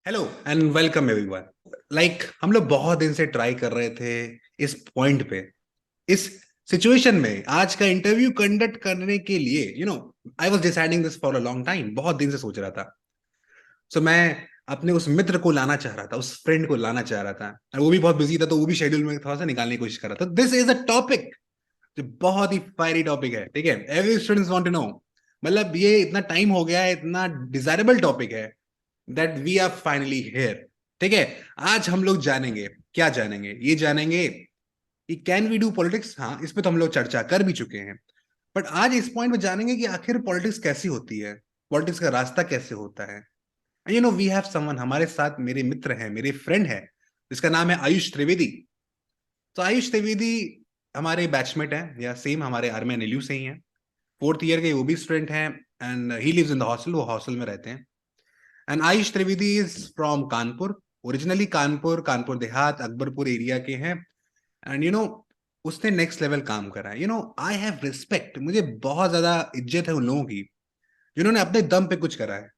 Hello and welcome everyone. हम लोग बहुत दिन से ट्राई कर रहे थे इस पॉइंट पे, इस सिचुएशन में आज का इंटरव्यू कंडक्ट करने के लिए। I was deciding this for a long time, बहुत दिन से सोच रहा था। सो मैं अपने उस मित्र को लाना चाह रहा था, उस फ्रेंड को लाना चाह रहा था, और वो भी बहुत बिजी था, तो वो भी शेड्यूल में थोड़ा सा निकालने की कोशिश कर रहा था। दिस इज अ टॉपिक जो बहुत ही फायरी टॉपिक है, ठीक है। Every students want to know. मतलब ये इतना टाइम हो गया है, इतना डिजायरेबल टॉपिक है that we are finally here. ठीक है। आज हम लोग जानेंगे, क्या जानेंगे, ये जानेंगे कि कैन वी डू पॉलिटिक्स। हाँ, इस पे तो हम लोग चर्चा कर भी चुके हैं, बट आज इस पॉइंट में जानेंगे कि आखिर पॉलिटिक्स कैसी होती है, पॉलिटिक्स का रास्ता कैसे होता है। वी हैव समवन हमारे साथ, मेरे मित्र हैं, मेरे फ्रेंड है, जिसका नाम है आयुष त्रिवेदी। तो आयुष त्रिवेदी हमारे बैचमेट हैं, या सेम हमारे आर्मी एनएलयू से ही हैं। फोर्थ ईयर के वो भी स्टूडेंट हैं, and he lives in the hostel, वो हॉस्टल में रहते हैं। And Ayush Trivedi is from Kanpur, originally Kanpur, Kanpur Dehat, Akbarpur area के हैं। एंड उसने नेक्स्ट लेवल काम करा है। आई हैव रिस्पेक्ट, मुझे बहुत ज्यादा इज्जत है उन लोगों की जिन्होंने अपने दम पे कुछ करा है,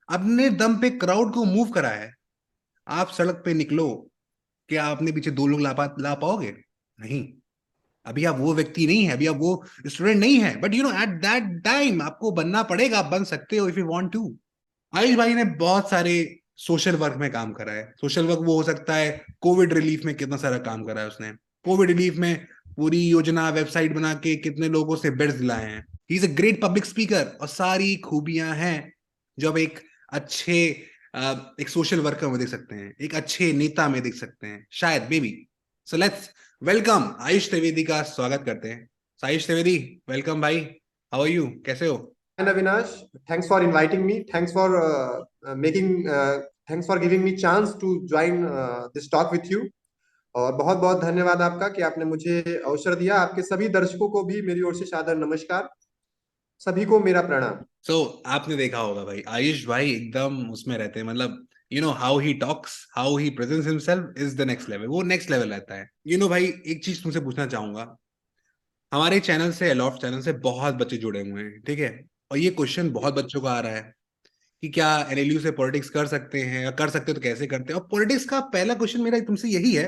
अपने दम पे क्राउड को मूव करा है। आप सड़क पे निकलो, क्या आप अपने पीछे दो लोग ला पाओगे? नहीं। अभी आप वो व्यक्ति नहीं है, अभी आप वो स्टूडेंट नहीं है, बट एट दैट टाइम आपको बनना पड़ेगा, आप बन सकते हो if you want to. Ayush भाई ने बहुत सारे सोशल वर्क में काम करा है। सोशल वर्क वो हो सकता है, कोविड रिलीफ में कितना सारा काम करा है उसने। कोविड रिलीफ में पूरी योजना, वेबसाइट बना के कितने लोगों से बेड्स दिलाए हैं। He is a great public speaker, और सारी खूबियां हैं जो अब अच्छे एक सोशल वर्कर में देख सकते हैं, एक अच्छे नेता में देख सकते हैं शायद, may be. So let's welcome Ayush Trivedi का स्वागत करते हैं। So, आयुष त्रिवेदी, वेलकम भाई। हाउ आर यू, कैसे हो? And Avinash, thanks for inviting me. Thanks for giving me chance to join this talk with you. और बहुत बहुत धन्यवाद आपका कि आपने मुझे अवसर दिया। आपके सभी दर्शकों को भी मेरी ओर से सादर नमस्कार। सभी को मेरा प्रणाम। आपने देखा होगा भाई, आयुष भाई एकदम उसमें रहते हैं। मतलब how he talks, how he presents himself is the next level, वो नेक्स्ट लेवल रहता है। भाई, एक चीज तुमसे पूछना चाहूंगा। हमारे चैनल से, अलॉफ्ट चैनल से बहुत बच्चे जुड़े हुए हैं, ठीक है। और ये क्वेश्चन बहुत बच्चों का आ रहा है कि क्या एनएलयू से पॉलिटिक्स कर सकते हैं, या कर सकते हो तो कैसे करते हैं। और पॉलिटिक्स का पहला क्वेश्चन मेरा तुमसे यही है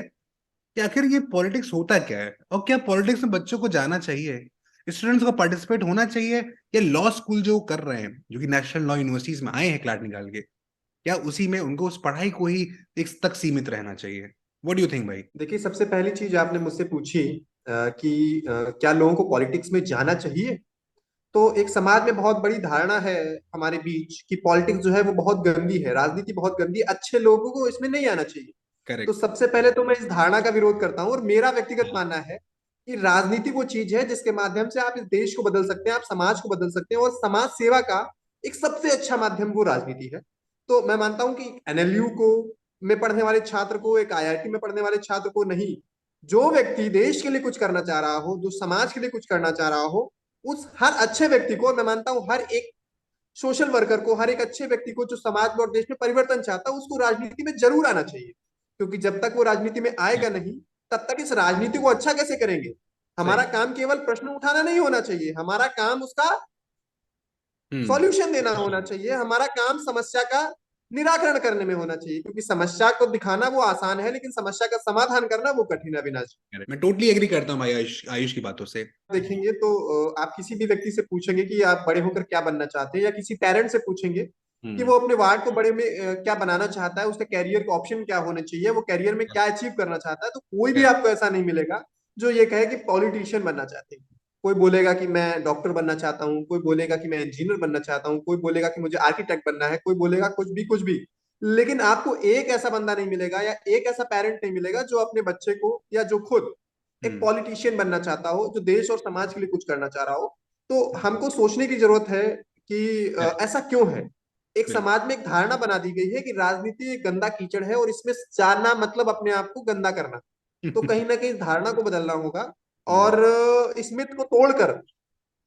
कि आखिर ये पॉलिटिक्स होता क्या है, और क्या पॉलिटिक्स में बच्चों को जाना चाहिए, स्टूडेंट्स को पार्टिसिपेट होना चाहिए, या लॉ स्कूल जो कर रहे हैं, जो कि नेशनल लॉ यूनिवर्सिटीज में आए हैं क्लाट निकाल के, क्या उसी में उनको उस पढ़ाई को ही एक तक सीमित रहना चाहिए? व्हाट डू यू थिंक भाई? देखिए, सबसे पहली चीज आपने मुझसे पूछी कि क्या लोगों को पॉलिटिक्स में जाना चाहिए। तो एक समाज में बहुत बड़ी धारणा है हमारे बीच कि पॉलिटिक्स जो है वो बहुत गंदी है, राजनीति बहुत गंदी है, अच्छे लोगों को इसमें नहीं आना चाहिए। तो करेक्ट। सबसे पहले तो मैं इस धारणा का विरोध करता हूँ, और मेरा व्यक्तिगत मानना है कि राजनीति वो चीज है जिसके माध्यम से आप इस देश को बदल सकते हैं, आप समाज को बदल सकते हैं, और समाज सेवा का एक सबसे अच्छा माध्यम वो राजनीति है। तो मैं मानता हूं कि एनएलयू को में पढ़ने वाले छात्र को, एक आईआईटी में पढ़ने वाले छात्र को नहीं, जो व्यक्ति देश के लिए कुछ करना चाह रहा हो, जो समाज के लिए कुछ करना चाह रहा हो, उस हर अच्छे व्यक्ति को, मैं मानता हूं हर एक सोशल वर्कर को, हर एक अच्छे व्यक्ति को जो समाज में और देश में परिवर्तन चाहता है, उसको राजनीति में जरूर आना चाहिए। क्योंकि जब तक वो राजनीति में आएगा नहीं, तब तक इस राजनीति को अच्छा कैसे करेंगे। हमारा सही। काम केवल प्रश्न उठाना नहीं होना चाहिए, हमारा काम उसका हम्म। सॉल्यूशन देना होना चाहिए, हमारा काम समस्या का निराकरण करने में होना चाहिए। क्योंकि समस्या को दिखाना वो आसान है, लेकिन समस्या का समाधान करना वो कठिन है, अविनाश। मैं टोटली एग्री करता हूँ भाई आयुष आयुष की बातों से। देखेंगे तो आप किसी भी व्यक्ति से पूछेंगे कि आप बड़े होकर क्या बनना चाहते हैं, या किसी पेरेंट से पूछेंगे कि हम्म। वो अपने वार्ड को बड़े में क्या बनाना चाहता है, उसके कैरियर का ऑप्शन क्या होने चाहिए, वो कैरियर में क्या अचीव करना चाहता है, तो कोई भी आपको ऐसा नहीं मिलेगा जो ये कहे कि पॉलिटिशियन बनना चाहते हैं। कोई बोलेगा कि मैं डॉक्टर बनना चाहता हूँ, कोई बोलेगा कि मैं इंजीनियर बनना चाहता हूँ, कोई बोलेगा कि मुझे आर्किटेक्ट बनना है, कोई बोलेगा कुछ भी कुछ भी। लेकिन आपको एक ऐसा बंदा नहीं मिलेगा, या एक ऐसा पेरेंट नहीं मिलेगा जो अपने बच्चे को, या जो खुद एक हम्म। पॉलिटिशियन बनना चाहता हो, जो देश और समाज के लिए कुछ करना चाह रहा हो। तो हमको सोचने की जरूरत है कि करेक्ट। ऐसा क्यों है। एक बिल्कुल। समाज में एक धारणा बना दी गई है कि राजनीति एक गंदा कीचड़ है, और इसमें जाना मतलब अपने आप को गंदा करना। तो कहीं ना कहीं इस धारणा को बदलना होगा, हम्म। और इस मिथ को तोड़कर हम्म।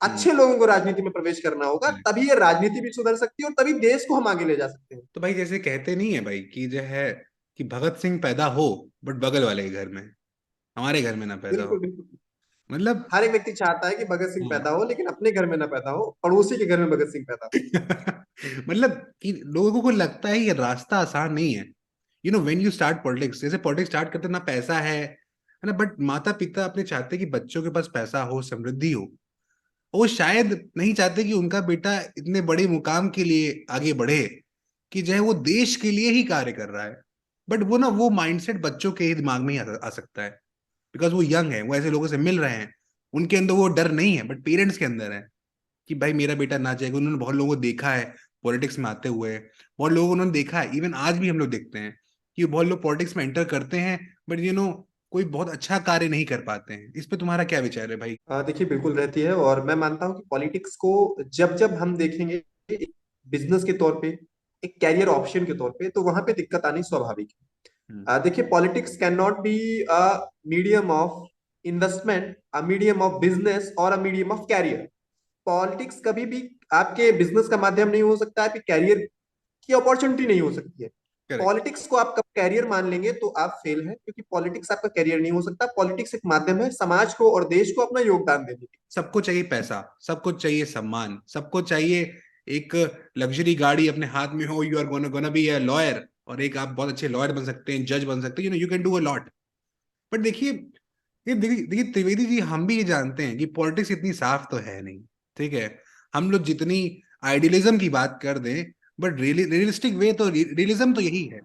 अच्छे लोगों को राजनीति में प्रवेश करना होगा, correct। तभी ये राजनीति भी सुधर सकती है, और तभी देश को हम आगे ले जा सकते हैं। तो भाई, जैसे कहते नहीं है भाई कि जो है कि भगत सिंह पैदा हो बट बगल वाले के घर में, हमारे घर में ना पैदा बिल्कुल हो। बिल्कुल। मतलब हर एक व्यक्ति चाहता है कि भगत सिंह हाँ। पैदा हो, लेकिन अपने घर में ना पैदा हो, पड़ोसी के घर में भगत सिंह पैदा मतलब कि लोगों को लगता है ये रास्ता आसान नहीं है। व्हेन यू स्टार्ट पॉलिटिक्स, जैसे पॉलिटिक्स स्टार्ट करते ना पैसा है ना, बट माता पिता अपने चाहते कि बच्चों के पास पैसा हो, समृद्धि हो। वो शायद नहीं चाहते कि उनका बेटा इतने बड़े मुकाम के लिए आगे बढ़े, कि जो है वो देश के लिए ही कार्य कर रहा है। बट वो ना, वो माइंडसेट बच्चों के ही दिमाग में ही आ सकता है, बिकॉज वो यंग है, वो ऐसे लोगों से मिल रहे हैं। उनके अंदर वो डर नहीं है, बट पेरेंट्स के अंदर है कि भाई मेरा बेटा ना जाएगा। उन्होंने बहुत लोगों को देखा है पॉलिटिक्स में आते हुए, बहुत लोगों को उन्होंने देखा है, इवन आज भी हम लोग देखते हैं कि बहुत लोग पॉलिटिक्स में एंटर करते हैं, बट कोई बहुत अच्छा कार्य नहीं कर पाते हैं। इस पे तुम्हारा क्या विचार है भाई? देखिए बिल्कुल रहती है, और मैं मानता हूँ कि पॉलिटिक्स को जब जब हम देखेंगे एक बिजनेस के तौर पे, एक कैरियर ऑप्शन के तौर पे, तो वहां पे दिक्कत आनी स्वाभाविक हम्म। है। देखिए politics can not be a medium of investment, a medium of business और a medium of career. Politics कभी भी आपके बिजनेस का माध्यम नहीं हो सकता है, आपके कैरियर की अपॉर्चुनिटी नहीं हो सकती है। करेक्ट। पॉलिटिक्स को आप कब कैरियर मान लेंगे तो आप फेल हैं, क्योंकि पॉलिटिक्स आपका कैरियर नहीं हो सकता। पॉलिटिक्स एक माध्यम है समाज को और देश को अपना योगदान देने के। सबको चाहिए पैसा, सबको चाहिए सम्मान, सबको चाहिए एक लग्जरी गाड़ी अपने हाथ में हो, you are gonna gonna be a lawyer, और एक आप बहुत अच्छे लॉयर बन सकते हैं, जज बन सकते हैं, you can do a lot. But देखिए, ये देखिए देखिए त्रिवेदी जी, हम भी ये जानते हैं कि पॉलिटिक्स इतनी साफ तो है नहीं। ठीक है, हम लोग जितनी आइडियलिज्म की बात कर दें, बट रियलिस्टिक वे तो, रियलिज्म तो यही है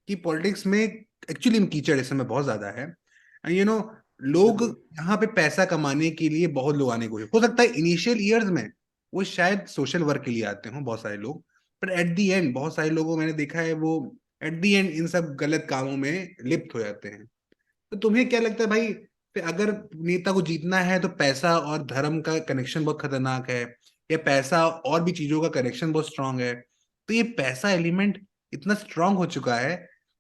कि पॉलिटिक्स में एक्चुअली कीचड़ इस समय बहुत ज्यादा है। लोग बिल्कुल यहाँ पे पैसा कमाने के लिए बहुत लोग आने को हो सकता है इनिशियल ईयर्स में वो शायद सोशल वर्क के लिए आते हो बहुत सारे लोग, पर एट दी एंड बहुत सारे लोगों को मैंने देखा है वो एट दी एंड इन सब गलत कामों में लिप्त हो जाते हैं। तो तुम्हें क्या लगता है भाई, फिर अगर नेता को जीतना है तो पैसा और धर्म का कनेक्शन बहुत खतरनाक है, या पैसा और भी चीजों का कनेक्शन बहुत स्ट्रांग है? तो ये पैसा एलिमेंट इतना स्ट्रांग हो चुका है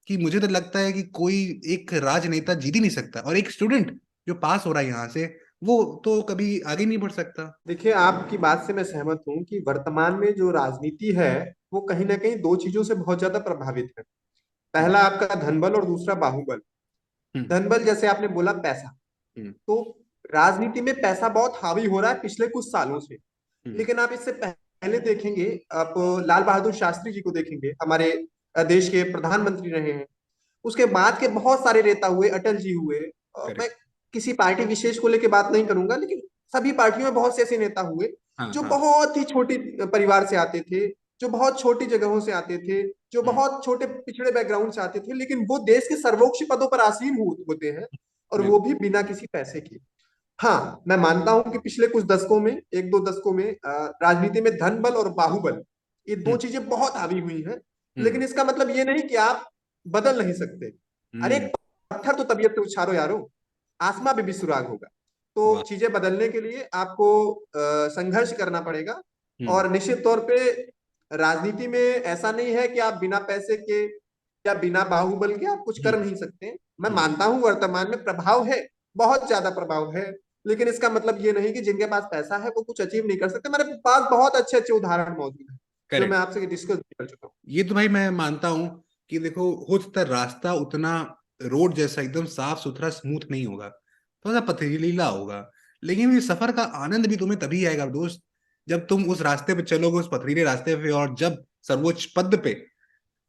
कि मुझे तो लगता है कि कोई एक राजनेता जीत ही नहीं सकता, और एक स्टूडेंट जो पास हो रहा है यहाँ से, वो तो कभी आगे नहीं बढ़ सकता। देखिए, आपकी बात से मैं सहमत हूँ कि वर्तमान में जो राजनीति है वो कहीं ना कहीं दो चीजों से बहुत ज्यादा प्रभावित है। हम्म। पहला आपका धनबल और दूसरा बाहुबल। हम्म। धनबल जैसे आपने बोला पैसा, हम्म। तो राजनीति में पैसा बहुत हावी हो रहा है पिछले कुछ सालों से। हम्म। लेकिन आप इससे पहले देखेंगे, आप लाल बहादुर शास्त्री जी को देखेंगे, हमारे देश के प्रधानमंत्री रहे हैं। उसके बाद के बहुत सारे नेता हुए, अटल जी हुए। मैं करेक्ट। किसी पार्टी विशेष को लेकर बात नहीं करूंगा, लेकिन सभी पार्टियों में बहुत से ऐसे नेता हुए हाँ, जो हाँ। बहुत ही छोटी परिवार से आते थे, जो बहुत छोटी जगहों से आते थे, जो हम्म। बहुत छोटे पिछड़े बैकग्राउंड से आते थे, लेकिन वो देश के सर्वोच्च पदों पर आसीन होते हैं, और वो बिल्कुल। भी बिना किसी पैसे के। हाँ, मैं मानता हूं कि पिछले कुछ दशकों में, एक दो दशकों में राजनीति में धन बल और बाहुबल, ये दो हम्म। चीजें बहुत हावी हुई हैं। हम्म। लेकिन इसका मतलब ये नहीं कि आप बदल नहीं सकते। अरे हम्म। एक पत्थर तो तबीयत से उछालो यारो, आसमां भी सुराग होगा। वाह। तो चीजें बदलने के लिए आपको संघर्ष करना पड़ेगा। हम्म। और निश्चित तौर पे राजनीति में ऐसा नहीं है कि आप बिना पैसे के या बिना बाहुबल के आप कुछ कर हम्म। नहीं सकते। मैं हम्म। मानता हूं वर्तमान में प्रभाव है, बहुत ज्यादा प्रभाव है, लेकिन इसका मतलब ये नहीं कि जिनके पास पैसा है वो कुछ अचीव नहीं कर सकते। मेरे पास बहुत अच्छे अच्छे उदाहरण मौजूद हैं जो मैं करेक्ट। आपसे डिस्कस कर चुका हूँ। ये तो भाई मैं मानता हूं कि देखो, हो सकता है रास्ता उतना रोड जैसा एकदम साफ सुथरा स्मूथ नहीं होगा, थोड़ा सा पथरीला होगा, लेकिन ये सफर का आनंद भी तुम्हें तभी आएगा दोस्त, जब तुम उस रास्ते पे चलोगे, उस पथरीले रास्ते पे, और जब सर्वोच्च पद पे,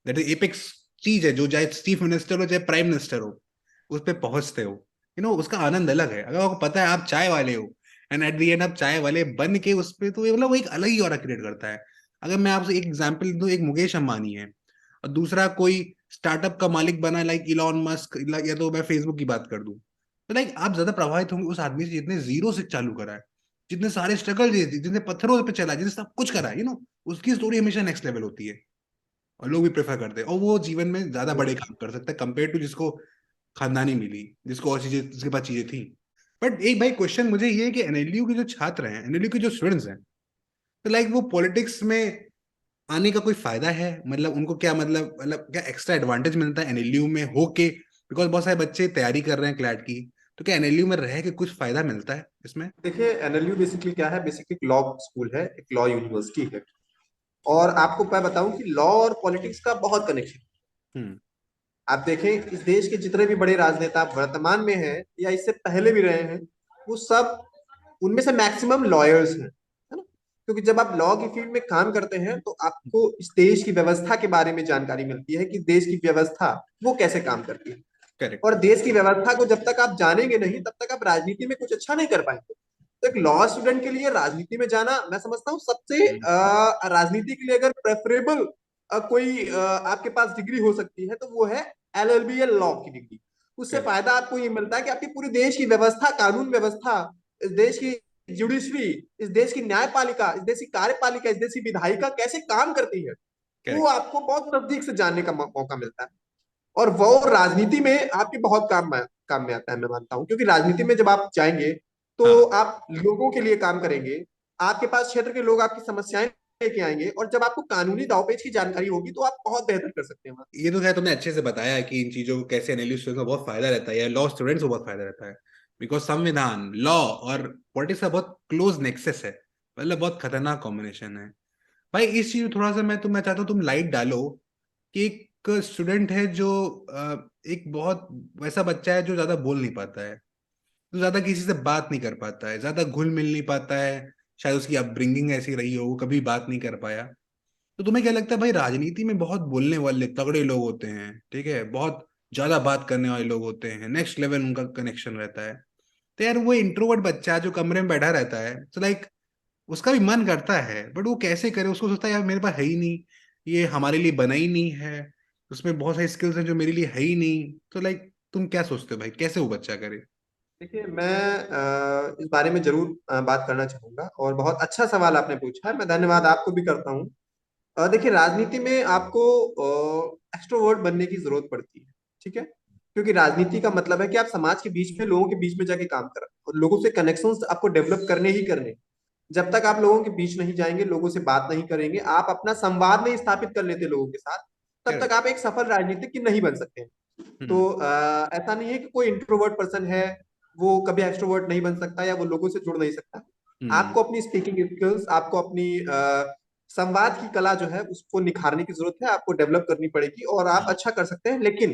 दैट इज एपेक्स चीज है, जो चाहे चीफ मिनिस्टर हो चाहे प्राइम मिनिस्टर हो, उस पे पहुंचते हो, उसका आनंद अलग है। अगर आपको पता है आप चाय वाले हो, एंड एट द एंड आप चाय वाले बन के उस पे, तो ये मतलब वो एक अलग ही ऑरा क्रिएट करता है। अगर मैं आपसे एक एग्जांपल दूं, एक मुकेश अंबानी है, और दूसरा कोई स्टार्टअप का मालिक बना लाइक इलॉन मस्क, या तो मैं फेसबुक की बात कर दूं, तो लाइक आप ज्यादा प्रभावित होंगे उस आदमी से जितने जीरो से चालू करा है, जितने सारे स्ट्रगल, जितने पत्थरों पे चला, जिसने सब कुछ करा है, उसकी स्टोरी हमेशा नेक्स्ट लेवल होती है, और लोग भी प्रेफर करते हैं, और वो जीवन में ज्यादा बड़े काम कर सकता है कंपेयर टू जिसको खानदानी मिली, जिसको और चीजें, जिसके पास चीजें थी। बट एक भाई क्वेश्चन मुझे ये है कि एनएलयू के जो छात्र हैं, एनएलयू के जो स्टूडेंट्स हैं, तो लाइक वो पॉलिटिक्स में आने का कोई फायदा है? मतलब उनको क्या, मतलब क्या एक्स्ट्रा एडवांटेज मिलता है एनएलयू में होके? बिकॉज बहुत सारे बच्चे तैयारी कर रहे हैं क्लैट की, तो क्या एनएलयू में रह के कुछ फायदा मिलता है इसमें? देखिए एनएलयू बेसिकली क्या है, बेसिकली लॉ स्कूल है, एक लॉ यूनिवर्सिटी है। और आपको मैं बताऊं कि लॉ और पॉलिटिक्स का बहुत कनेक्शन। हम्म। आप देखें, इस देश के जितने भी बड़े राजनेता वर्तमान में हैं या इससे पहले भी रहे हैं, वो सब, उनमें से मैक्सिमम लॉयर्स हैं, है ना? क्योंकि जब आप लॉ की फील्ड में काम करते हैं तो आपको इस देश की व्यवस्था के बारे में जानकारी मिलती है कि देश की व्यवस्था वो कैसे काम करती है। करेक्ट। और देश की व्यवस्था को जब तक आप जानेंगे नहीं, तब तक आप राजनीति में कुछ अच्छा नहीं कर पाएंगे। तो एक लॉ स्टूडेंट के लिए राजनीति में जाना, मैं समझता हूँ सबसे राजनीति के लिए अगर प्रेफरेबल कोई आपके पास डिग्री हो सकती है तो वो है एलएलबी या लॉ की डिग्री। उससे करेक्ट। फायदा आपको ये मिलता है कि आपकी पूरी देश की व्यवस्था, कानून व्यवस्था, इस देश की जुडिशरी, इस देश की न्यायपालिका, इस देश की कार्यपालिका, इस देश की विधायिका कैसे काम करती है, वो करेक्ट। आपको बहुत नजदीक से जानने का मौका मिलता है। और वो राजनीति में आपके बहुत काम में आता है, मैं मानता हूँ। क्योंकि राजनीति में जब आप जाएंगे तो हाँ, आप लोगों के लिए काम करेंगे, आपके पास क्षेत्र के लोग आपकी समस्याएं लेके आएंगे, और जब आपको कानूनी दावपेच की जानकारी होगी तो आप बहुत बेहतर कर सकते हैं वहां। ये तो खैर तुमने अच्छे से बताया कि इन चीजों को कैसे एनालिस्ट का बहुत फायदा रहता है, या लॉ स्टूडेंट्स को बहुत फायदा रहता है। बिकॉज संविधान, लॉ और पॉलिटिक्स का बहुत क्लोज नेक्सस है, मतलब बहुत खतरनाक कॉम्बिनेशन है। भाई इस चीज में थोड़ा सा मैं चाहता हूँ तुम लाइट डालो कि एक स्टूडेंट है जो एक बहुत वैसा बच्चा है जो ज्यादा बोल नहीं पाता है, जो ज्यादा किसी से बात नहीं कर पाता है, ज्यादा घुल मिल नहीं पाता है। शायद उसकी अपब्रिंगिंग ऐसी रही हो, वो कभी बात नहीं कर पाया। तो तुम्हें क्या लगता है भाई, राजनीति में बहुत बोलने वाले तगड़े लोग होते हैं, ठीक है, बहुत ज्यादा बात करने वाले लोग होते हैं, नेक्स्ट लेवल उनका कनेक्शन रहता है। तो यार वो इंट्रोवर्ट बच्चा जो कमरे में बैठा रहता है, तो लाइक उसका भी मन करता है, बट वो कैसे करे, उसको सोचता है यार मेरे पास है ही नहीं, ये हमारे लिए बना ही नहीं है, उसमें बहुत सारी स्किल्स हैं जो मेरे लिए है ही नहीं। तो लाइक तुम क्या सोचते हो भाई, कैसे वो बच्चा करे? देखिए, मैं इस बारे में जरूर बात करना चाहूंगा, और बहुत अच्छा सवाल आपने पूछा है, मैं धन्यवाद आपको भी करता हूँ। देखिए, राजनीति में आपको एक्सट्रोवर्ट बनने की जरूरत पड़ती है, ठीक है? क्योंकि राजनीति का मतलब है कि आप समाज के बीच में, लोगों के बीच में जाके काम करें, और लोगों से कनेक्शंस आपको डेवलप करने ही करने हैं। जब तक आप लोगों के बीच नहीं जाएंगे, लोगों से बात नहीं करेंगे, आप अपना संवाद नहीं स्थापित कर लेते लोगों के साथ, तब तक करेक्ट। आप एक सफल राजनीतिक नहीं बन सकते हैं। तो हम्म। ऐसा नहीं है कि कोई इंट्रोवर्ट पर्सन है वो कभी एक्सट्रोवर्ट नहीं बन सकता या वो लोगों से जुड़ नहीं सकता। हम्म। आपको अपनी स्पीकिंग स्किल्स, आपको अपनी संवाद की कला जो है उसको निखारने की जरूरत है, आपको डेवलप करनी पड़ेगी, और आप हाँ। अच्छा कर सकते हैं। लेकिन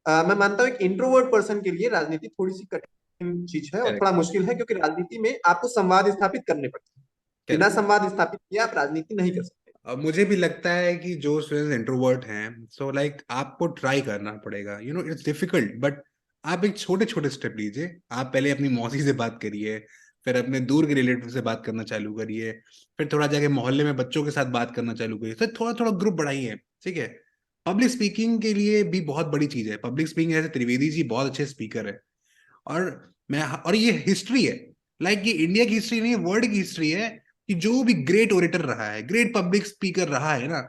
मैं मानता हूँ एक इंट्रोवर्ट पर्सन के लिए राजनीति थोड़ी सी कठिन चीज है और करेक्ट। थोड़ा मुश्किल है, क्योंकि राजनीति में आपको संवाद स्थापित करने पड़ते हैं। बिना करेक्ट। संवाद स्थापित किए आप राजनीति नहीं कर सकते। अब मुझे भी लगता है कि जो स्टूडेंट्स इंट्रोवर्ट हैं, सो लाइक आपको ट्राई करना पड़ेगा, इट्स डिफिकल्ट, बट आप एक छोटे छोटे स्टेप लीजिए। आप पहले अपनी मौसी से बात करिए, फिर अपने दूर के रिलेटिव से बात करना चालू करिए, फिर थोड़ा जाके मोहल्ले में बच्चों के साथ बात करना चालू करिए, फिर थोड़ा थोड़ा ग्रुप बढ़ाइए, ठीक है। पब्लिक स्पीकिंग के लिए भी बहुत बड़ी चीज है पब्लिक स्पीकिंग, जैसे त्रिवेदी जी बहुत अच्छे स्पीकर है। और ये हिस्ट्री है, लाइक ये इंडिया की हिस्ट्री नहीं, वर्ल्ड की हिस्ट्री है, कि जो भी ग्रेट ओरेटर रहा है, ग्रेट पब्लिक स्पीकर रहा है ना,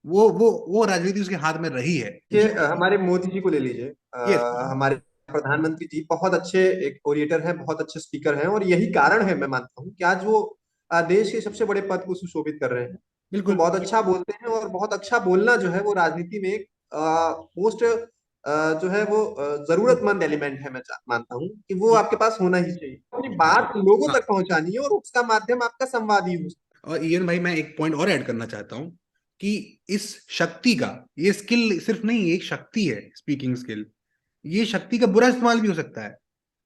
वो राजनीति उसके हाथ में रही है। कि हमारे मोदी जी को ले लीजिए, यस। हमारे प्रधानमंत्री जी बहुत अच्छे एक ओरिएटर हैं, बहुत अच्छे स्पीकर हैं, और यही कारण है, मैं मानता हूँ, कि आज वो देश के सबसे बड़े पद को सुशोभित कर रहे हैं। वो बिल्कुल। बहुत अच्छा बोलते हैं, और बहुत अच्छा बोलना जो है वो राजनीति में एक मोस्ट जो है वो जरूरतमंद एलिमेंट है। मैं मानता हूँ कि वो आपके पास होना ही चाहिए, अपनी बात लोगों हाँ, तक पहुंचानी है, और उसका माध्यम आपका संवाद ही हो। और ईयन भाई मैं एक पॉइंट और ऐड करना चाहता हूँ कि इस शक्ति का, ये स्किल सिर्फ नहीं, एक शक्ति है स्पीकिंग स्किल, ये शक्ति का बुरा इस्तेमाल भी हो सकता है।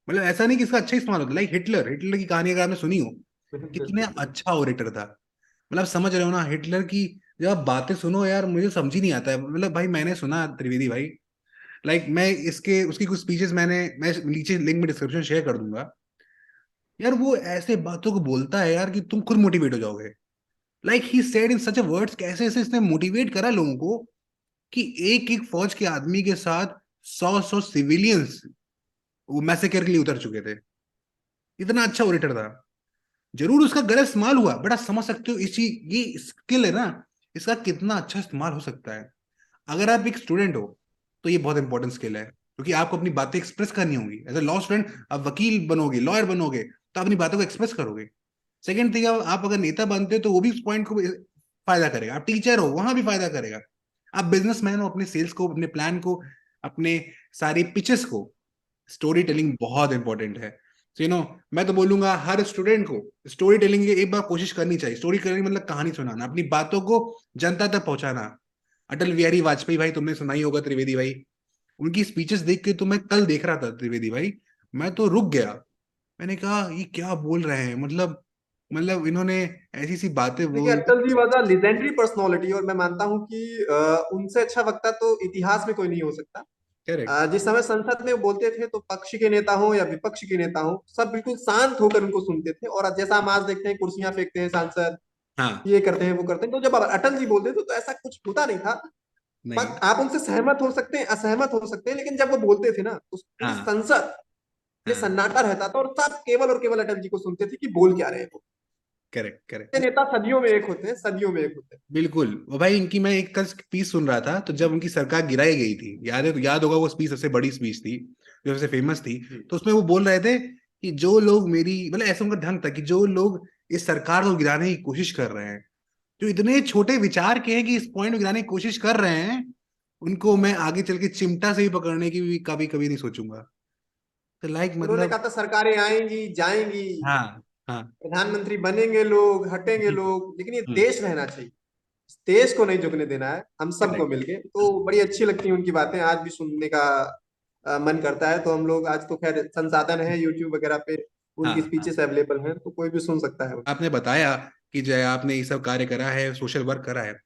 मतलब ऐसा नहीं कि इसका अच्छा इस्तेमाल होता है। लाइक हिटलर, हिटलर की कहानी अगर आपने सुनी हो, कितने बिल्कुल। अच्छा ओरेटर था। मतलब समझ रहे हो ना, हिटलर की जब आप बातें सुनो यार, मुझे समझ ही नहीं आता है। मतलब भाई मैंने सुना त्रिवेदी भाई, लाइक मैं इसके उसकी कुछ स्पीचेस मैं नीचे लिंक में डिस्क्रिप्शन शेयर कर दूंगा। यार वो ऐसे बातों को बोलता है यार कि तुम खुद मोटिवेट हो जाओगे। Like he said in such words, कैसे ऐसे इसने मोटिवेट करा लोगों को कि एक एक फौज के आदमी के साथ 100 100 सिविलियंस वो मैसेकर के लिए उतर चुके थे। इतना अच्छा ओरेटर था। जरूर उसका गलत इस्तेमाल हुआ, बट आप समझ सकते हो इस चीज, ये स्किल है ना, इसका कितना अच्छा इस्तेमाल हो सकता है। अगर आप एक स्टूडेंट हो तो ये बहुत इंपॉर्टेंट स्किल है, क्योंकि आपको अपनी बातें एक्सप्रेस करनी होगी। एज ए लॉ स्टूडेंट आप वकील बनोगे, लॉयर बनोगे, तो आप अपनी बातों को एक्सप्रेस करोगे। सेकेंड थिंग, आप अगर नेता बनते हो तो वो भी उस पॉइंट को फायदा करेगा। आप टीचर हो, वहां भी फायदा करेगा। आप बिजनेसमैन हो, अपने सेल्स को, अपने प्लान को, अपने सारी पिचेस को, स्टोरी टेलिंग बहुत इंपॉर्टेंट है। सो मैं तो बोलूंगा हर स्टूडेंट को स्टोरी टेलिंग की एक बार कोशिश करनी चाहिए। स्टोरी टेलिंग मतलब कहानी सुनाना, अपनी बातों को जनता तक पहुंचाना। अटल बिहारी वाजपेयी भाई तुमने सुनाई होगा, त्रिवेदी भाई, उनकी स्पीचेस देख के तो मैं कल देख रहा था त्रिवेदी भाई, मैं तो रुक गया। मैंने कहा ये क्या बोल रहे हैं, मतलब इन्होंने ऐसी सी बातें देखिए, बोल Atal ji was a legendary personality, और मैं मानता हूं कि उनसे अच्छा वक्ता तो इतिहास में कोई नहीं हो सकता। करेक्ट। जिस समय संसद में वो बोलते थे तो पक्ष के नेता हो या विपक्ष के नेता हो, सब बिल्कुल शांत होकर उनको सुनते थे। और जैसा हम आज देखते हैं, कुर्सियां फेंकते हैं सांसद, हाँ। ये करते हैं वो करते हैं, तो जब अटल जी बोलते थे तो ऐसा कुछ होता नहीं था। नहीं। आप उनसे सहमत हो सकते हैं, असहमत हो सकते हैं, लेकिन जब वो बोलते थे ना तो पूरी हाँ। संसद में हाँ। सन्नाटा रहता था, और सब केवल और केवल अटल जी को सुनते थे कि बोल क्या रहे हैं वो। करेक्ट ये करेक्ट। नेता सदियों में एक होते हैं, सदियों में एक होते हैं। बिल्कुल। वो भाई इनकी मैं एक कल स्पीच सुन रहा था, तो जब उनकी सरकार गिराई गई थी, याद है, तो याद होगा वो स्पीच सबसे बड़ी स्पीच थी, जो सबसे फेमस थी। जी। तो उसमें वो बोल रहे थे कि जो लोग मेरी, मतलब ऐसा उनका ढंग था कि जो लोग इस सरकार को गिराने की कोशिश कर रहे हैं, जो इतने छोटे विचार के हैं कि इस पॉइंट को गिराने की कोशिश कर रहे हैं, उनको मैं आगे चल के चिमटा से भी पकड़ने की भी कभी कभी नहीं सोचूंगा। तो लाइक उन्होंने मतलब। कहा था सरकारें आएंगी जाएंगी, हाँ। हाँ। प्रधानमंत्री बनेंगे लोग, हटेंगे लोग, लेकिन ये देश रहना चाहिए। इस देश को नहीं झुकने देना है, हम सबको करेक्ट। मिलके। तो बड़ी अच्छी लगती है उनकी बातें, आज भी सुनने का मन करता है। तो हम लोग आज तो खैर संसाधन है यूट्यूब वगैरह पे, उनकी हाँ। हाँ। स्पीचेस अवेलेबल हैं, तो कोई भी सुन सकता है। आपने बताया कि जय आपने ये सब कार्य करा है, सोशल वर्क करा है।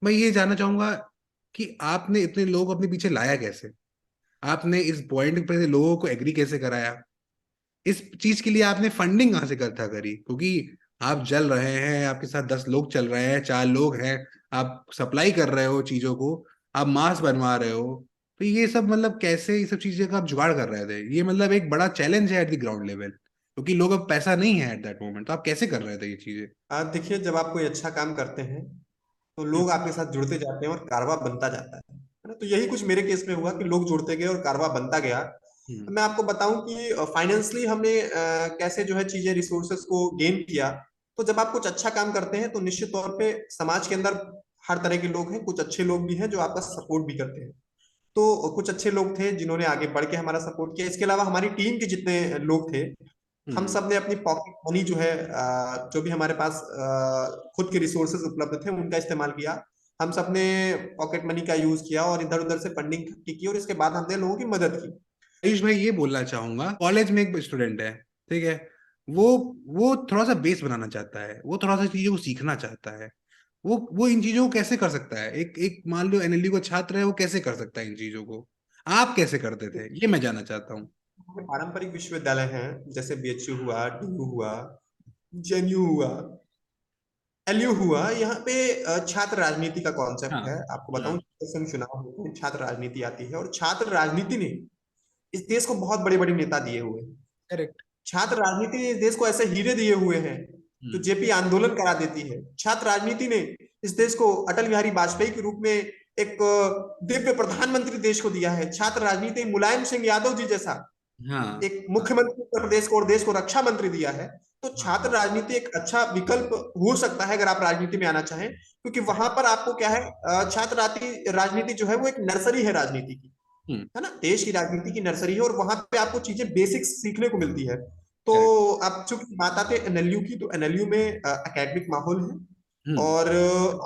मैं ये जानना चाहूंगा कि आपने इतने लोग अपने पीछे लाया कैसे, आपने इस पॉइंट पर लोगों को एग्री कैसे कराया, इस चीज के लिए आपने फंडिंग कहाँ से इकट्ठा करी, क्योंकि आप जल रहे हैं, आपके साथ 10 लोग चल रहे हैं, 4 लोग हैं, आप सप्लाई कर रहे हो चीजों को, आप मास्क बनवा रहे हो। तो ये सब मतलब कैसे ये सब चीजें का आप जुगाड़ कर रहे थे, ये मतलब एक बड़ा चैलेंज है एट द ग्राउंड लेवल, क्योंकि लोग अब पैसा नहीं है एट दैट मोमेंट, तो आप कैसे कर रहे थे ये चीजें। आज देखिए, जब आप कोई अच्छा काम करते हैं तो हम्म। लोग आपके साथ जुड़ते जाते हैं और कारवा बनता जाता है ना। तो यही कुछ मेरे केस में हुआ कि लोग जुड़ते गए और कारवा बनता गया। हम्म। मैं आपको बताऊं कि फाइनेंशियली हमने कैसे जो है चीजें, रिसोर्सेस को गेन किया। तो जब आप कुछ अच्छा काम करते हैं तो निश्चित तौर पे समाज के अंदर हर तरह के लोग हैं, कुछ अच्छे लोग भी हैं जो आपका सपोर्ट भी करते हैं। तो कुछ अच्छे लोग थे जिन्होंने आगे बढ़ के हमारा सपोर्ट किया। इसके अलावा हमारी टीम के जितने लोग थे, हम हम्म। सब ने अपनी पॉकेट मनी जो है, जो भी हमारे पास खुद के रिसोर्सेज उपलब्ध थे उनका इस्तेमाल किया। हम सब ने पॉकेट मनी का यूज किया और इधर उधर से फंडिंग इकट्ठी की, और इसके बाद हमने लोगों की मदद की। आयुष, मैं ये बोलना चाहूंगा, कॉलेज में एक स्टूडेंट है, ठीक है, वो वो थोड़ा सा बेस बनाना चाहता है, वो थोड़ा सा चीजों को सीखना चाहता है, वो इन चीजों को कैसे कर सकता है, एक एक मान लो एनएलयू का छात्र है, वो कैसे कर सकता है इन चीजों को, आप कैसे करते थे, ये मैं जानना चाहता हूँ। पारंपरिक विश्वविद्यालय हैं, जैसे बीएचयू हुआ, डीयू हुआ, जेएनयू हुआ, एलयू हुआ। यहाँ पे छात्र राजनीति का कॉन्सेप्ट हाँ। है। आपको हाँ। बताऊं, जैसे चुनाव होते हैं, छात्र राजनीति आती है, और छात्र राजनीति ने इस देश को बहुत बड़े बड़े नेता दिए हुए हैं। करेक्ट। छात्र राजनीति ने इस देश को ऐसे हीरे दिए हुए हैं जो हम्म। जेपी आंदोलन करा देती है। छात्र राजनीति ने इस देश को अटल बिहारी वाजपेयी के रूप में एक दिव्य प्रधानमंत्री देश को दिया है। छात्र राजनीति मुलायम सिंह यादव जी जैसा हाँ। एक मुख्यमंत्री उत्तर प्रदेश को और देश को रक्षा मंत्री दिया है। तो हाँ। छात्र राजनीति एक अच्छा विकल्प हो सकता है अगर आप राजनीति में आना चाहें, क्योंकि वहां पर आपको क्या है, छात्र राजनीति जो है वो एक नर्सरी है राजनीति की, हम्म। है ना। देश की राजनीति की नर्सरी है, और वहां पे आपको चीजें बेसिक्स सीखने को मिलती है। तो करेक्ट। अब चूंकि बात आते हैं एनएलयू की, तो एनएलयू में एकेडमिक माहौल है, हम्म। और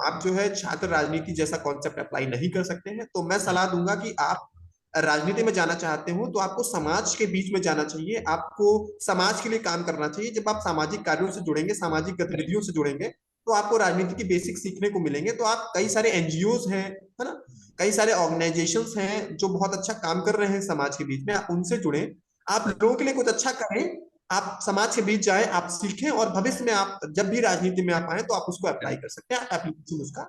आप जो है छात्र राजनीति जैसा कॉन्सेप्ट अप्लाई नहीं कर सकते हैं। तो मैं सलाह दूंगा कि आप राजनीति में जाना चाहते हो तो आपको समाज के बीच में जाना चाहिए, आपको समाज के लिए काम करना चाहिए। जब आप सामाजिक कार्यों से जुड़ेंगे, सामाजिक गतिविधियों से जुड़ेंगे, तो आपको राजनीति के बेसिक सीखने को मिलेंगे। तो आप, कई सारे एनजीओज हैं, है ना, कई सारे ऑर्गेनाइजेशंस हैं जो बहुत अच्छा काम कर रहे हैं समाज के बीच में, आप उनसे जुड़े, आप लोगों के लिए कुछ अच्छा करें, आप समाज के बीच जाए, आप सीखें, और भविष्य में आप जब भी राजनीति में आप आए तो आप उसको अप्लाई करेक्ट। कर सकते हैं, एप्लीकेशन उसका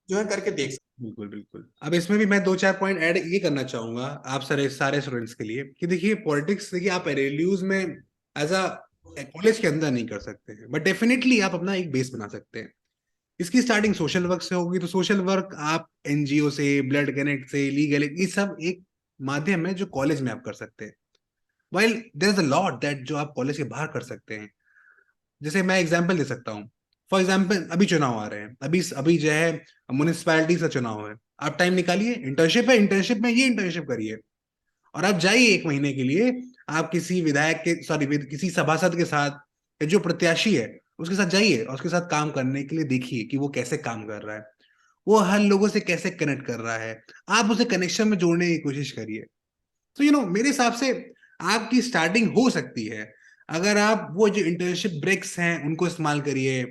जो है करके देख सकते बिल्कुल बिल्कुल। अब इसमें भी मैं 2-4 पॉइंट ऐड ये करना चाहूंगा आप सारे सारे स्टूडेंट्स के लिए, कि देखिए पॉलिटिक्स, देखिए आप एरेल्यूज में एज अ कॉलेज के अंदर नहीं कर सकते हैं, बट डेफिनेटली आप अपना एक बेस बना सकते हैं। इसकी स्टार्टिंग सोशल वर्क से होगी, तो सोशल वर्क आप एनजीओ से, ब्लड कनेक्ट से, लीगल, ये सब एक माध्यम है जो कॉलेज में आप कर सकते हैं। While there is a lot that जो आप कॉलेज के बाहर कर सकते हैं। जैसे मैं एग्जांपल दे सकता हूँ, फॉर एग्जांपल अभी चुनाव आ रहे हैं, अभी अभी जो है म्यूनिसपैलिटी का चुनाव है, आप टाइम निकालिए, इंटर्नशिप है, इंटर्नशिप में ये इंटर्नशिप करिए, और आप जाइए 1 महीने के लिए, आप किसी विधायक के, सॉरी, किसी सभासद के साथ, या जो प्रत्याशी है उसके साथ जाइए, और उसके साथ काम करने के लिए देखिए कि वो कैसे काम कर रहा है, वो हर लोगों से कैसे कनेक्ट कर रहा है, आप उसे कनेक्शन में जोड़ने की कोशिश करिए। तो मेरे हिसाब से आपकी स्टार्टिंग हो सकती है। अगर आप वो जो इंटर्नशिप ब्रेक्स हैं उनको इस्तेमाल करिए,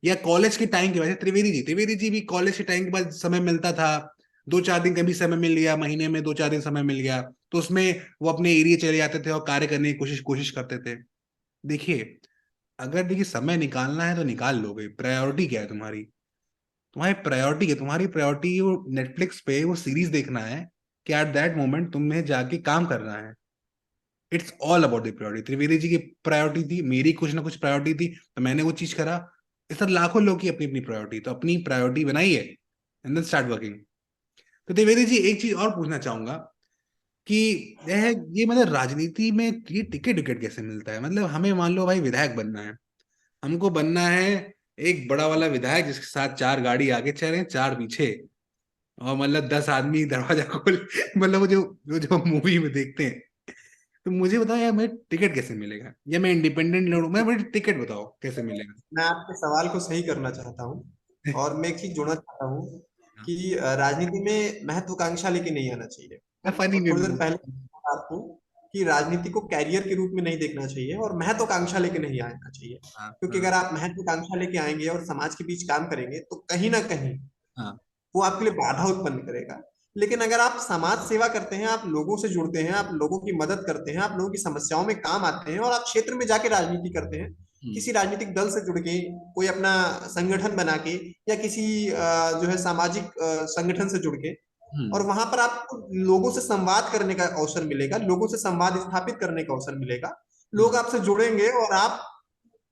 या कॉलेज के टाइम के, वैसे त्रिवेदी जी भी कॉलेज के टाइम के बाद समय मिलता था, 2-4 दिन कभी समय मिल गया, महीने में 2-4 दिन समय मिल गया, तो उसमें वो अपने एरिया चले जाते थे और कार्य करने की कोशिश कोशिश करते थे। देखिए, अगर देखिए समय निकालना है तो निकाल लोगे, प्रायोरिटी क्या है तुम्हारी? तुम्हारी प्रायोरिटी क्या? तुम्हारी प्रायोरिटी वो नेटफ्लिक्स पे वो सीरीज देखना है कि एट दैट मोमेंट तुम्हें जाके काम करना है? It's all about the priority. Trivedi ji की प्रायोरिटी थी, मेरी कुछ ना कुछ प्रायोरिटी थी, तो मैंने वो चीज करा। इस तरह लाखों लोग की अपनी अपनी प्रायोरिटी, तो अपनी प्रायोरिटी बनाइए एंड देन स्टार्ट वर्किंग। तो त्रिवेदी जी, एक चीज और पूछना चाहूंगा कि यह ये मतलब राजनीति में ये टिकट विकेट कैसे मिलता है? मतलब हमें मान लो भाई विधायक बनना है, हमको बनना है एक बड़ा वाला विधायक जिसके साथ 4 गाड़ी आगे चले, 4 पीछे, और मतलब 10 आदमी दरवाजा खोल मतलब वो जो मूवी में देखते हैं। तो मुझे बताओ यार, मुझे टिकट कैसे मिलेगा, या मैं इंडिपेंडेंट लड़ूं? मैं मुझे टिकट बताओ कैसे मिलेगा। मैं आपके सवाल को सही करना चाहता हूँ और मैं एक चीज जोड़ना चाहता हूँ कि राजनीति में महत्वाकांक्षा लेके नहीं आना चाहिए। फनी और में थोड़ी देर मूवी। पहले आपको कि राजनीति को कैरियर के रूप में नहीं देखना चाहिए और महत्वाकांक्षा लेके नहीं आना चाहिए, हाँ क्योंकि हाँ अगर आप महत्वाकांक्षा लेके आएंगे और समाज के बीच काम करेंगे तो कहीं ना कहीं हाँ। वो आपके लिए बाधा उत्पन्न करेगा। लेकिन अगर आप समाज सेवा करते हैं, आप लोगों से जुड़ते हैं, आप लोगों की मदद करते हैं, आप लोगों की समस्याओं में काम आते हैं और आप क्षेत्र में जाके राजनीति करते हैं, हम्म किसी राजनीतिक दल से जुड़ के, कोई अपना संगठन बना के, या किसी जो है सामाजिक संगठन से जुड़ के, और हम्म वहां पर आपको लोगों से संवाद करने का अवसर मिलेगा, लोगों से संवाद स्थापित करने का अवसर मिलेगा, लोग हम्म। आपसे जुड़ेंगे और आप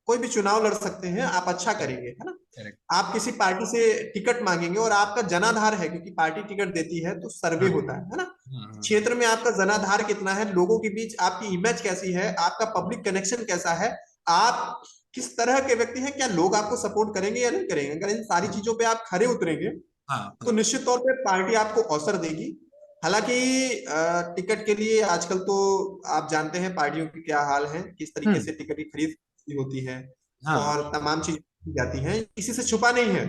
कोई भी चुनाव लड़ सकते हैं, आप अच्छा करेंगे, है ना। करेक्ट। आप किसी पार्टी से टिकट मांगेंगे और आपका जनाधार है, क्योंकि पार्टी टिकट देती है तो सर्वे हाँ होता है ना। हाँ हाँ हाँ। क्षेत्र में आपका जनाधार कितना है, लोगों के बीच आपकी इमेज कैसी है, आपका पब्लिक कनेक्शन कैसा है, आप किस तरह के व्यक्ति हैं, क्या लोग आपको सपोर्ट करेंगे या नहीं करेंगे। अगर इन सारी चीजों पे आप खरे उतरेंगे हाँ तो हाँ। निश्चित तौर पे पार्टी आपको अवसर देगी। हालांकि टिकट के लिए आजकल तो आप जानते हैं पार्टियों की क्या हाल है, किस तरीके हम्म। से टिकट की खरीद होती है हाँ। और तमाम चीजें की जाती हैं, किसी से छुपा नहीं है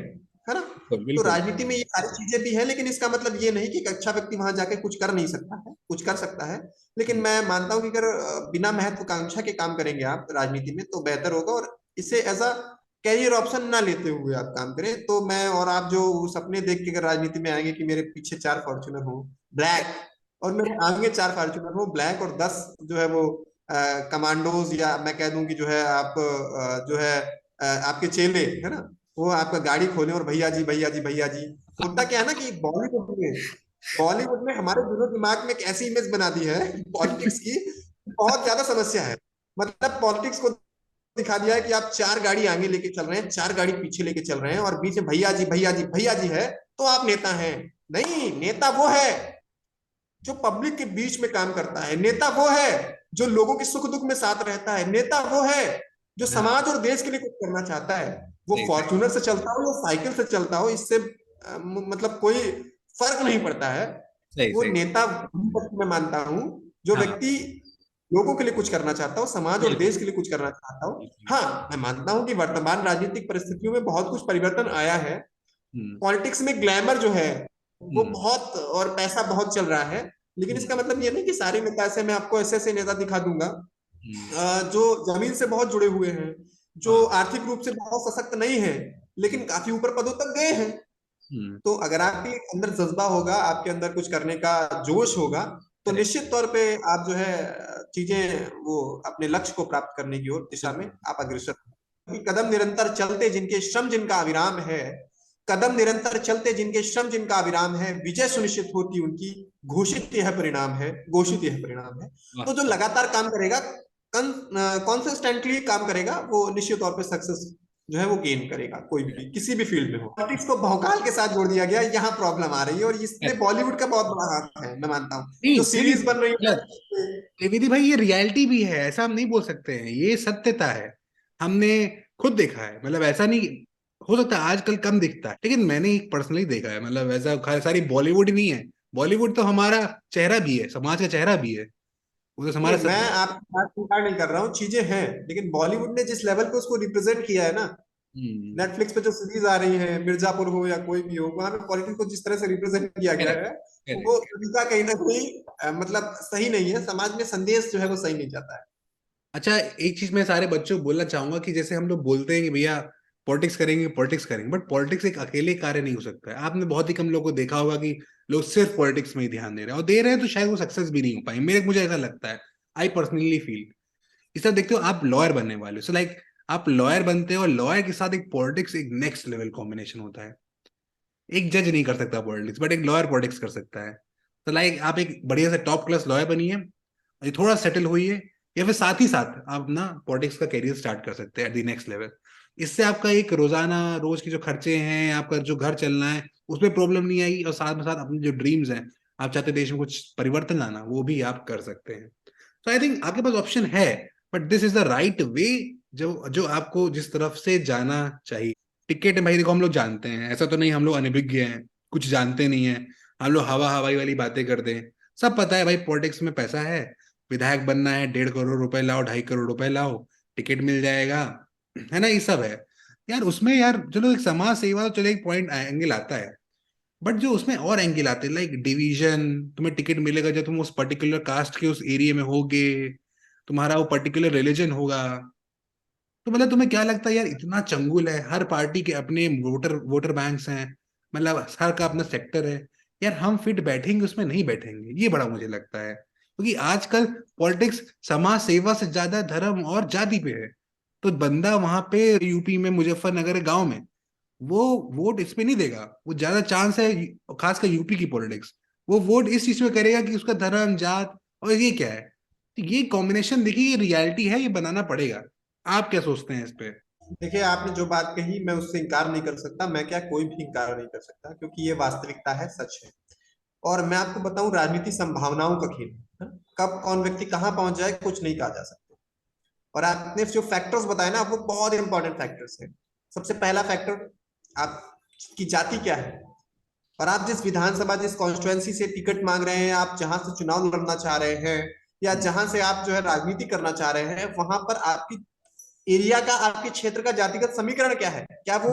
ना। बिल्कुल तो बिल्कुल। राजनीति में ये सारी चीजें भी है, लेकिन इसका मतलब ये नहीं कि एक अच्छा व्यक्ति वहां जाके कुछ कर नहीं सकता है, कुछ कर सकता है। लेकिन हम्म मैं मानता हूं कि अगर बिना महत्वाकांक्षा के काम करेंगे आप राजनीति में तो बेहतर होगा, और इसे एज अ कैरियर ऑप्शन ना लेते हुए आप काम करें। तो मैं और आप जो सपने देख के अगर राजनीति में आएंगे कि मेरे पीछे 4 फॉर्च्यूनर हो ब्लैक, और मेरे आगे 4 फॉर्च्यूनर हो ब्लैक, और 10 जो है वो कमांडोज, या मैं कह दूं कि जो है आप जो है आपके चेले, है ना, वो आपका गाड़ी खोले और भैया जी भैया जी भैया जी। होता क्या है ना कि बॉलीवुड में हमारे दिलो दिमाग में एक ऐसी इमेज बना दी है पॉलिटिक्स की, बहुत ज्यादा समस्या है। मतलब पॉलिटिक्स को दिखा दिया है कि आप 4 गाड़ी आगे लेके चल रहे हैं, 4 गाड़ी पीछे लेके चल रहे हैं, और बीच में भैया जी भैया जी भैया जी है तो आप नेता हैं। नहीं, नेता वो है जो पब्लिक के बीच में काम करता है, नेता वो है जो लोगों के सुख दुख में साथ रहता है, नेता वो है जो हाँ। समाज और देश के लिए कुछ करना चाहता है। वो सही सही फॉर्च्यूनर से चलता हो या साइकिल से चलता हो, इससे मतलब कोई फर्क नहीं पड़ता है। सही वो सही। नेता मैं मानता हूँ जो हाँ। व्यक्ति लोगों के लिए कुछ करना चाहता हो, समाज और बिल्कुल देश के लिए कुछ करना चाहता हो। बिल्कुल। हाँ, मैं मानता हूँ कि वर्तमान राजनीतिक परिस्थितियों में बहुत कुछ परिवर्तन आया है। हम्म पॉलिटिक्स में ग्लैमर जो है वो हम्म बहुत, और पैसा बहुत चल रहा है। लेकिन हम्म इसका मतलब ये नहीं कि सारे नेता ऐसे, मैं आपको ऐसे ऐसे नेता दिखा दूंगा हम्म। जो जमीन से बहुत जुड़े हुए हैं, जो हाँ। आर्थिक रूप से बहुत सशक्त नहीं है, लेकिन काफी ऊपर पदों तक गए हैं। हम्म। तो अगर आपके अंदर जज्बा होगा, आपके अंदर कुछ करने का जोश होगा, तो करेक्ट। निश्चित तौर पे आप जो है चीजें वो अपने लक्ष्य को प्राप्त करने की ओर दिशा में बिल्कुल। आप अग्रसर होंगे। कदम निरंतर चलते जिनके श्रम जिनका अविराम है, कदम निरंतर चलते जिनके श्रम जिनका अविराम है, विजय सुनिश्चित होती उनकी, घोषित यह परिणाम है, घोषित यह परिणाम है। वाह तो जो वाह। लगातार काम करेगा, कॉन्सिस्टेंटली काम करेगा, वो निश्चित तौर पे सक्सेस जो है वो गेन करेगा, कोई भी करेक्ट किसी भी फील्ड में हो। पॉलिटिक्स को भौकाल के साथ जोड़ दिया गया, यहाँ प्रॉब्लम आ रही है, और इसमें करेक्ट। बॉलीवुड का बहुत बड़ा हाथ है, मैं मानता हूँ। नहीं जो नहीं नहीं, सीरीज बन रही है, गलत। त्रिवेदी भाई, ये रियलिटी भी है, ऐसा हम नहीं बोल सकते हैं, ये सत्यता है। हमने खुद देखा है, मतलब ऐसा नहीं, हो सकता है आजकल कम दिखता है, लेकिन मैंने एक पर्सनली देखा है, मतलब ऐसा सारी बॉलीवुड ही नहीं है। बॉलीवुड तो हमारा चेहरा भी है, समाज का चेहरा भी है, वो तो नहीं, हमारा मैं सब। आपकी बात स्वीकार नहीं कर रहा हूँ, चीजें हैं, लेकिन बॉलीवुड ने जिस लेवल पे उसको रिप्रेजेंट किया है ना, हम्म। नेटफ्लिक्स पे जो सीरीज आ रही है, मिर्जापुर हो या कोई भी हो, वहां पे पॉलिटिक्स को जिस तरह से रिप्रेजेंट किया गया करेक्ट है, वो करेक्ट। तरीका कहीं ना कहीं मतलब सही नहीं है, समाज में संदेश जो है वो सही नहीं जाता है। अच्छा, एक चीज मैं सारे बच्चों को बोलना चाहूंगा कि जैसे हम लोग बोलते हैं कि भैया पॉलिटिक्स करेंगे, बट पॉलिटिक्स एक अकेले कार्य नहीं हो सकता है। आपने बहुत ही कम लोगों को देखा होगा कि लोग सिर्फ पॉलिटिक्स में ही ध्यान दे रहे हैं, और दे रहे हैं तो शायद वो सक्सेस भी नहीं हो पाए। मुझे ऐसा लगता है, आई पर्सनली फील। इस तरह देखते हो, आप लॉयर बनने वाले हो, सो लाइक आप लॉयर बनते हो और लॉयर के साथ एक पॉलिटिक्स एक नेक्स्ट लेवल कॉम्बिनेशन होता है। एक जज नहीं कर सकता पॉलिटिक्स, बट एक लॉयर पॉलिटिक्स कर सकता है। तो लाइक आप एक बढ़िया से टॉप क्लास लॉयर बनिए, ये थोड़ा सेटल हुई है, या फिर साथ ही साथ आप ना पॉलिटिक्स का करियर स्टार्ट कर सकते हैं एट द नेक्स्ट लेवल। इससे आपका एक रोजाना रोज के जो खर्चे हैं, आपका जो घर चलना है, उसमें प्रॉब्लम नहीं आएगी, और साथ में साथ अपने जो ड्रीम्स हैं, आप चाहते हैं देश में कुछ परिवर्तन लाना, वो भी आप कर सकते हैं। तो आई थिंक आपके पास ऑप्शन है, but this is the right way, जो जो आपको जिस तरफ से जाना चाहिए। टिकट है भाई, देखो हम लोग जानते हैं, ऐसा तो नहीं हम लोग अनभिज्ञ हैं, कुछ जानते नहीं है, हम लोग हवा हवाई वाली बातें करते हैं। सब पता है भाई, पॉलिटिक्स में पैसा है, विधायक बनना है, 1.5 करोड़ रुपए लाओ, 2.5 करोड़ रुपए लाओ, टिकट मिल जाएगा, है ना, ये सब है। यार उसमें यार चलो एक समाज सेवा तो चलो एक पॉइंट एंगल आता है, बट जो उसमें और एंगल आते हैं लाइक डिवीजन, तुम्हें टिकट मिलेगा जब तुम उस पर्टिकुलर कास्ट के उस एरिया में होगे, तुम्हारा वो पर्टिकुलर रिलीजन होगा। तो मतलब तुम्हें क्या लगता है यार, इतना चंगुल है, हर पार्टी के अपने वोटर वोटर बैंक्स हैं, मतलब हर का अपना सेक्टर है। यार हम फिट बैठेंगे उसमें, नहीं बैठेंगे, ये बड़ा मुझे लगता है, क्योंकि आजकल पॉलिटिक्स समाज सेवा से ज्यादा धर्म और जाति पे है। तो बंदा वहां पे यूपी में मुजफ्फरनगर गांव में, वो वोट इस पे नहीं देगा, वो ज्यादा चांस है, खासकर यूपी की पॉलिटिक्स, वो वोट इस चीज में करेगा कि उसका धर्म जात, और ये क्या है। तो ये कॉम्बिनेशन देखिए, ये रियलिटी है, ये बनाना पड़ेगा। आप क्या सोचते हैं इस पे? देखिए, आपने जो बात कही मैं उससे इनकार नहीं कर सकता, मैं क्या कोई भी इनकार नहीं कर सकता, क्योंकि ये वास्तविकता है, सच है। और मैं आपको बताऊं, राजनीति संभावनाओं का खेल है। कब कौन व्यक्ति कहां पहुंच जाए कुछ नहीं कहा जा सकता। और आपने जो फैक्टर्स बताए ना, वो बहुत इंपॉर्टेंट फैक्टर्स हैं। सबसे पहला फैक्टर, आपकी जाति क्या है, और आप जिस विधानसभा जिस कॉन्स्टिट्युएंसी से टिकट मांग रहे हैं, आप जहां से चुनाव लड़ना चाह रहे हैं, या जहां से आप जो है राजनीति करना चाह रहे हैं, वहां पर आपकी एरिया का, आपके क्षेत्र का जातिगत समीकरण क्या है, क्या वो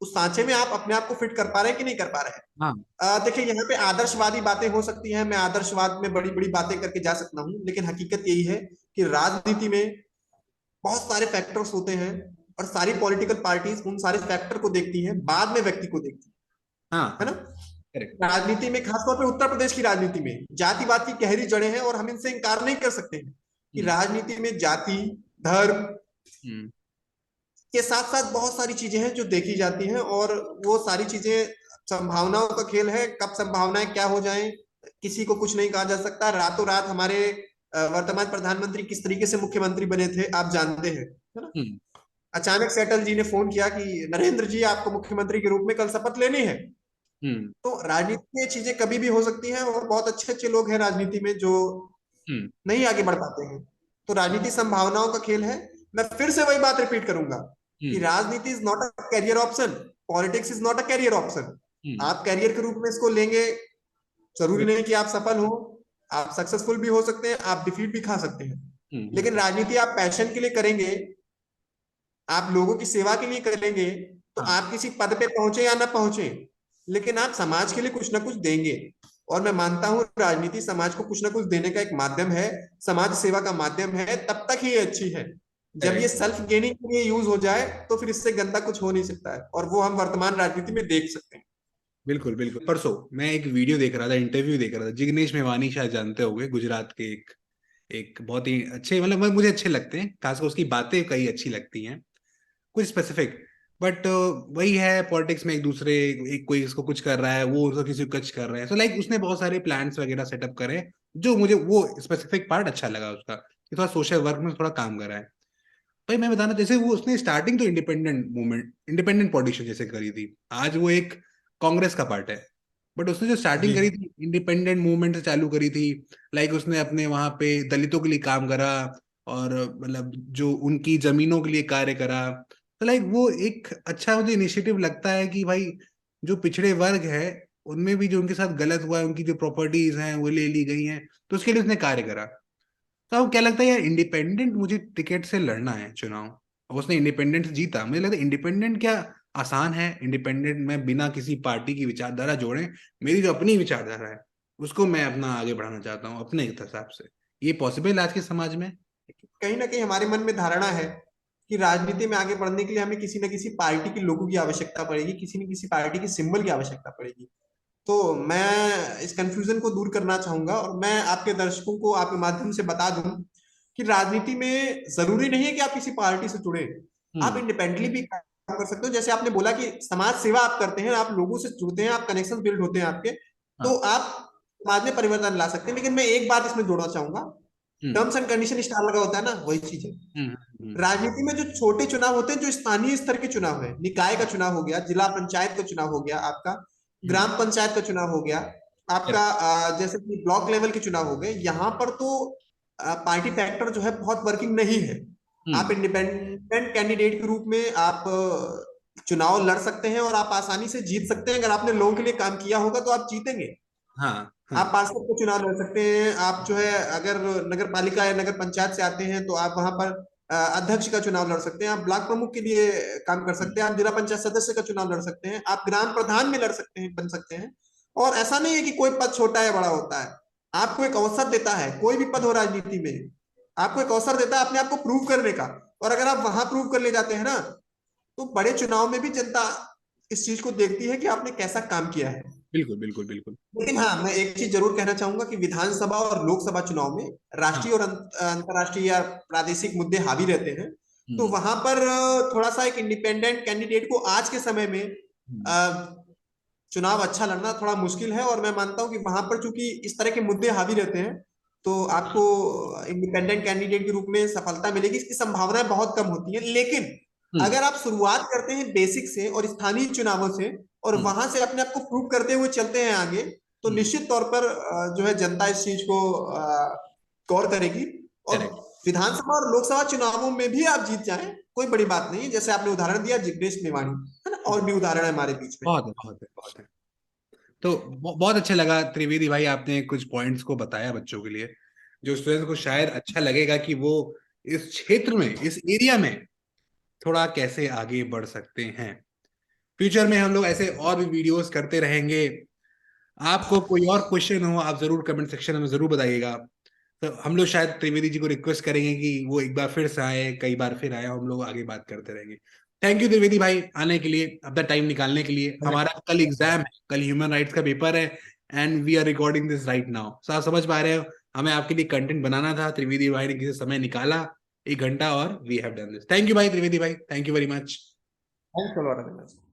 उस सांचे में आप अपने आप को फिट कर पा रहे हैं कि नहीं कर पा रहे हैं। हाँ। देखिए, यहाँ पे आदर्शवादी बातें हो सकती हैं, मैं आदर्शवाद में बड़ी बड़ी बातें करके जा सकता हूँ, लेकिन हकीकत यही है कि राजनीति में बहुत सारे फैक्टर्स होते हैं, और सारी पॉलिटिकल पार्टीज उन सारे फैक्टर को देखती हैं, बाद में व्यक्ति को देखती हाँ। है हाँ। ना। करेक्ट। राजनीति में, खासतौर पर उत्तर प्रदेश की राजनीति में, जातिवाद की गहरी जड़ें हैं, और हम इनसे इनकार नहीं कर सकते हैं कि हम्म। राजनीति में जाति, धर्म हम्म। के साथ साथ बहुत सारी चीजें हैं जो देखी जाती हैं, और वो सारी चीजें संभावनाओं का खेल है। कब संभावनाएं क्या हो जाएं, किसी को कुछ नहीं कहा जा सकता। रातों रात हमारे वर्तमान प्रधानमंत्री किस तरीके से मुख्यमंत्री बने थे आप जानते हैं, है ना। हम्म। अचानक से अटल जी ने फोन किया कि नरेंद्र जी, आपको मुख्यमंत्री के रूप में कल शपथ लेनी है। हम्म। तो राजनीति में ये चीजें कभी भी हो सकती हैं, और बहुत अच्छे अच्छे लोग हैं राजनीति में जो हम्म। नहीं आगे बढ़ पाते हैं। तो राजनीति संभावनाओं का खेल है। मैं फिर से वही बात रिपीट करूंगा कि हम्म। राजनीति is not a career option, politics is not a career option. हम्म। आप कैरियर के रूप में इसको लेंगे, जरूरी हम्म। नहीं कि आप सफल हो, आप सक्सेसफुल भी हो सकते हैं, आप डिफीट भी खा सकते हैं। हम्म। लेकिन राजनीति आप पैशन के लिए करेंगे, आप लोगों की सेवा के लिए करेंगे, तो हाँ। आप किसी पद पे पहुंचे या ना पहुंचे, लेकिन आप समाज के लिए कुछ ना कुछ देंगे। और मैं मानता हूं राजनीति समाज को कुछ ना कुछ देने का एक माध्यम है, समाज सेवा का माध्यम है, तब तक ही ये अच्छी है। जब ये करेक्ट। सेल्फ गेनिंग के लिए यूज हो जाए, तो फिर इससे गंदा कुछ हो नहीं सकता है, और वो हम वर्तमान राजनीति में देख सकते हैं। बिल्कुल बिल्कुल, परसों मैं एक वीडियो देख रहा था, इंटरव्यू देख रहा था, जिग्नेश मेवानी शायद जानते होंगे, गुजरात के एक एक बहुत ही अच्छे, मतलब मुझे अच्छे लगते हैं, खासकर उसकी बातें कई अच्छी लगती हैं, कुछ स्पेसिफिक। बट वही है, पॉलिटिक्स में एक दूसरे, एक कोई इसको कुछ कर रहा है, वो उसको किसी को कुछ कर रहा है, तो लाइक उसने बहुत सारे प्लान्स वगैरह सेटअप करे, जो मुझे वो स्पेसिफिक पार्ट अच्छा लगा उसका, कि थोड़ा सोशल वर्क में थोड़ा काम कर रहा है। भाई मैं बताना, जैसे वो उसने स्टार्टिंग तो इंडिपेंडेंट मूवमेंट, इंडिपेंडेंट पॉलिटिशियन जैसे करी थी, आज वो एक कांग्रेस का पार्ट है, बट उसने जो स्टार्टिंग जी करी हाँ। थी इंडिपेंडेंट मूवमेंट से चालू करी थी। लाइक उसने अपने वहां पे दलितों के लिए काम करा, और मतलब जो उनकी जमीनों के लिए कार्य करा। तो लाइक वो एक अच्छा मुझे इनिशिएटिव लगता है कि भाई जो पिछड़े वर्ग है, उनमें भी जो उनके साथ गलत हुआ है, उनकी जो प्रॉपर्टीज हैं वो ले ली गई हैं, तो उसके लिए उसने कार्य करा। तो आपको क्या लगता है यार, इंडिपेंडेंट मुझे टिकट से लड़ना है चुनाव, और उसने इंडिपेंडेंट से जीता, मुझे लगता है इंडिपेंडेंट क्या आसान है, इंडिपेंडेंट में बिना किसी पार्टी की विचारधारा जोड़े, मेरी जो अपनी विचारधारा है उसको मैं अपना आगे बढ़ाना चाहता हूँ अपने हिसाब से, ये पॉसिबल है आज के समाज में? कहीं ना कहीं हमारे मन में धारणा है कि राजनीति में आगे बढ़ने के लिए हमें किसी न किसी पार्टी के लोगों की आवश्यकता पड़ेगी, किसी न किसी पार्टी के सिंबल की आवश्यकता पड़ेगी। तो मैं इस कंफ्यूजन को दूर करना चाहूंगा, और मैं आपके दर्शकों को आपके माध्यम से बता दूं कि राजनीति में जरूरी नहीं है कि आप किसी पार्टी से जुड़े। आप हम्म। इंडिपेंडेंटली भी काम कर सकते हो। जैसे आपने बोला कि समाज सेवा आप करते हैं, आप लोगों से जुड़ते हैं, आप कनेक्शन बिल्ड होते हैं आपके, तो हाँ। आप समाज में परिवर्तन ला सकते हैं। लेकिन मैं एक बात इसमें जोड़ना चाहूंगा, हम्म। टर्म्स एंड कंडीशन स्टार लगा होता है ना, वही चीज है। हम्म। हम्म। राजनीति में जो छोटे चुनाव होते हैं, जो स्थानीय स्तर के चुनाव है, निकाय का चुनाव हो गया, जिला पंचायत का चुनाव हो गया, आपका हम्म। ग्राम पंचायत का चुनाव हो गया, आपका करेक्ट। जैसे कि ब्लॉक लेवल के चुनाव हो गए, यहाँ पर तो पार्टी फैक्टर जो है बहुत वर्किंग नहीं है। आप हम्म। इंडिपेंडेंट कैंडिडेट के रूप में आप चुनाव लड़ सकते हैं और आप आसानी से जीत सकते हैं। अगर आपने लोगों के लिए काम किया होगा तो आप जीतेंगे। हाँ आप हाँ। पार्षद को चुनाव लड़ सकते हैं, आप जो है अगर नगर पालिका या नगर पंचायत से आते हैं तो आप वहां पर अध्यक्ष का चुनाव लड़ सकते हैं, आप ब्लॉक प्रमुख के लिए काम कर सकते हम्म। हैं, आप जिला पंचायत सदस्य का चुनाव लड़ सकते हैं, आप ग्राम प्रधान में लड़ सकते हैं, बन सकते हैं। और ऐसा नहीं है कि कोई पद छोटा या बड़ा होता है, आपको एक अवसर देता है, कोई भी पद हो राजनीति में आपको एक अवसर देता है अपने आप को प्रूव करने का। और अगर आप वहां प्रूव कर ले जाते हैं ना, तो बड़े चुनाव में भी जनता इस चीज को देखती है कि आपने कैसा काम किया है। बिल्कुल बिल्कुल बिल्कुल। लेकिन हाँ, मैं एक चीज जरूर कहना चाहूंगा कि विधानसभा और लोकसभा चुनाव में हाँ। राष्ट्रीय और अंतर्राष्ट्रीय या प्रादेशिक मुद्दे हावी रहते हैं। तो हम्म। वहां पर थोड़ा सा एक इंडिपेंडेंट कैंडिडेट को आज के समय में हम्म। अ, चुनाव अच्छा लड़ना थोड़ा मुश्किल है। और मैं मानता हूं कि वहां पर चूंकि इस तरह के मुद्दे हावी रहते हैं, तो आपको इंडिपेंडेंट कैंडिडेट के रूप में सफलता मिलेगी, इसकी संभावनाएं बहुत कम होती है। लेकिन हम्म। अगर आप शुरुआत करते हैं बेसिक से और स्थानीय चुनावों से, और हम्म। वहां से अपने आप को प्रूव करते हुए चलते हैं आगे, तो हम्म। निश्चित तौर पर जो है जनता इस चीज को गौर करेगी। और करेक्ट। विधानसभा और लोकसभा चुनावों में भी आप जीत जाएं, कोई बड़ी बात नहीं है। जैसे आपने उदाहरण दिया जिग्नेश मेवाणी, है ना, और भी उदाहरण है हमारे बीच में। बहुत है बहुत है बहुत है। तो बहुत अच्छा लगा त्रिवेदी भाई, आपने कुछ पॉइंट्स को बताया बच्चों के लिए, जो स्टूडेंट्स को शायद अच्छा लगेगा कि वो इस क्षेत्र में, इस एरिया में थोड़ा कैसे आगे बढ़ सकते हैं। फ्यूचर में हम लोग ऐसे और भी वीडियोस करते रहेंगे। आपको कोई और क्वेश्चन हो आप जरूर कमेंट सेक्शन में जरूर बताइएगा। तो हम लोग शायद त्रिवेदी जी को रिक्वेस्ट करेंगे कि वो एक बार फिर से आए, कई बार फिर आए, हम लोग आगे बात करते रहेंगे। थैंक यू त्रिवेदी भाई आने के लिए, अपना टाइम निकालने के लिए। हमारा कल एग्जाम है, कल ह्यूमन राइट्स का पेपर है, and we are recording this right now. So आप समझ पा रहे हो, हमें आपके लिए कंटेंट बनाना था, त्रिवेदी भाई ने किसी समय निकाला 1 घंटा, और we have done this. Thank you भाई त्रिवेदी भाई, thank you very much. Thanks a lot.